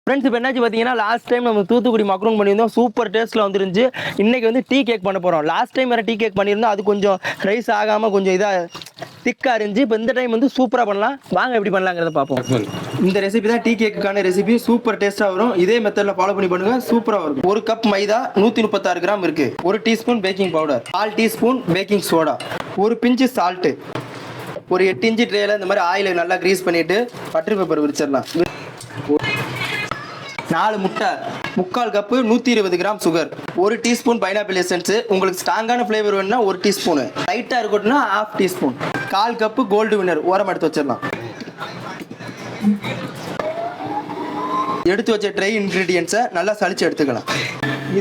Friends இப்போ என்னாச்சு பார்த்தீங்கன்னா லாஸ்ட் டைம் நம்ம தூத்துக்குடி மக்ரூன் பண்ணியிருந்தோம், சூப்பர் டேஸ்ட்டில் வந்துருந்துச்சு. இன்றைக்கி வந்து டீ கேக் பண்ண போகிறோம். லாஸ்ட் டைம் வேறு டீ கேக் பண்ணியிருந்தோம், அது கொஞ்சம் ரைஸ் ஆகாமல் கொஞ்சம் இதாக திக்காக இருந்துச்சு. இப்போ இந்த டைம் வந்து சூப்பராக பண்ணலாம். வாங்க எப்படி பண்ணலாங்கிறத பார்ப்போம். இந்த ரெசிபி தான் டீ கேக்குக்கான ரெசிபி. சூப்பர் டேஸ்ட்டாக வரும். இதே மெத்தடில் ஃபாலோ பண்ணி பண்ணுங்கள், சூப்பராக வரும். 1 கப் மைதா 136 கிராம் இருக்குது. 1 teaspoon baking powder, 1/4 teaspoon baking soda, ஒரு பிஞ்சு சால்ட்டு, ஒரு 8 இன்ச்சு ட்ரேயில் இந்த மாதிரி ஆயிலை நல்லா க்ரீஸ் பண்ணிவிட்டு பட்டர் பேப்பர் விரிச்சிடலாம். 4 முட்டை, 3/4 cup 120 gram sugar, 1 teaspoon pineapple essence. உங்களுக்கு ஸ்ட்ராங்கான ஃப்ளேவர் வேணும்னா 1 டீஸ்பூனு, லைட்டாக இருக்கட்டும்னா 1/2 டீஸ்பூன், 1/4 கப்பு கோல்டு வினர் ஓரம் எடுத்து வச்சிடலாம். எடுத்து வச்ச ட்ரை இன்க்ரீடியன்ஸை நல்லா சளிச்சு எடுத்துக்கலாம்.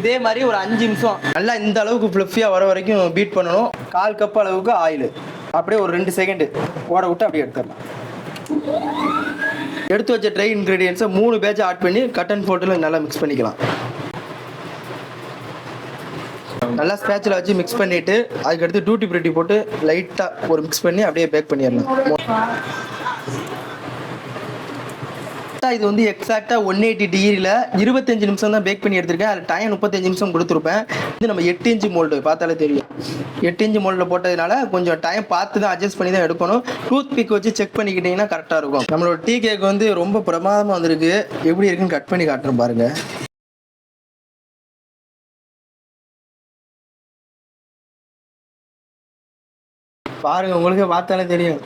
இதே மாதிரி ஒரு 5 நிமிஷம் நல்லா இந்த அளவுக்கு ஃப்ளஃபியாக வர வரைக்கும் பீட் பண்ணணும். 1/4 கப் அளவுக்கு ஆயில் அப்படியே ஒரு 2 செகண்டு ஓட விட்டு அப்படியே எடுத்துடலாம். எடுத்து வச்ச ட்ரை இன்க்ரீடியன்ஸை 3 பேட்ச் ஆட் பண்ணி கட் அண்ட் ஃபோல்டில் நல்லா மிக்ஸ் பண்ணிக்கலாம். நல்லா ஸ்பேட்சில் வச்சு மிக்ஸ் பண்ணிவிட்டு அதுக்கடுத்து டூட்டி ஃப்ரூட்டி போட்டு லைட்டாக ஒரு மிக்ஸ் பண்ணி அப்படியே பேக் பண்ணிடலாம். இது வந்து எக்ஸாக்டாக 180 டிகிரியில் 25 நிமிஷம் தான் பேக் பண்ணி எடுத்திருக்கேன். அதில் டைம் 35 நிமிஷம் கொடுத்துருப்பேன். இது நம்ம 8 இன்ச்சு மோல்டு பார்த்தாலே தெரியும். 8 இன்ச்சு மோல்டில் போட்டதுனால கொஞ்சம் டைம் பார்த்து தான் அட்ஜஸ்ட் பண்ணி தான் எடுக்கணும். டூத் பிக் வச்சு செக் பண்ணிக்கிட்டிங்கன்னா கரெக்டாக இருக்கும். நம்மளோட டீ கேக் வந்து ரொம்ப பிரமாதமாக வந்திருக்கு. எப்படி இருக்குன்னு கட் பண்ணி காட்டுறேன் பாருங்கள். பாருங்க, உங்களுக்கு பார்த்தாலே தெரியும்.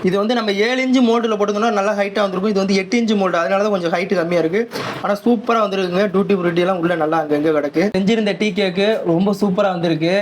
இது வந்து நம்ம 7 இன்ச்சு மோல்டில் போட்டோம்னா நல்லா ஹைட்டாக வந்திருக்கும். இது வந்து 8 இன்ச்சு மோல்டு, அதனால தான் கொஞ்சம் ஹைட்டு கம்மியாக இருக்குது. ஆனால் சூப்பராக வந்துருக்குங்க. டூட்டி ஃப்ரூட்டி எல்லாம் உள்ள நல்லா அங்கங்கே கிடக்கு. செஞ்சிருந்த டீ கேக்கு ரொம்ப சூப்பராக வந்திருக்கு.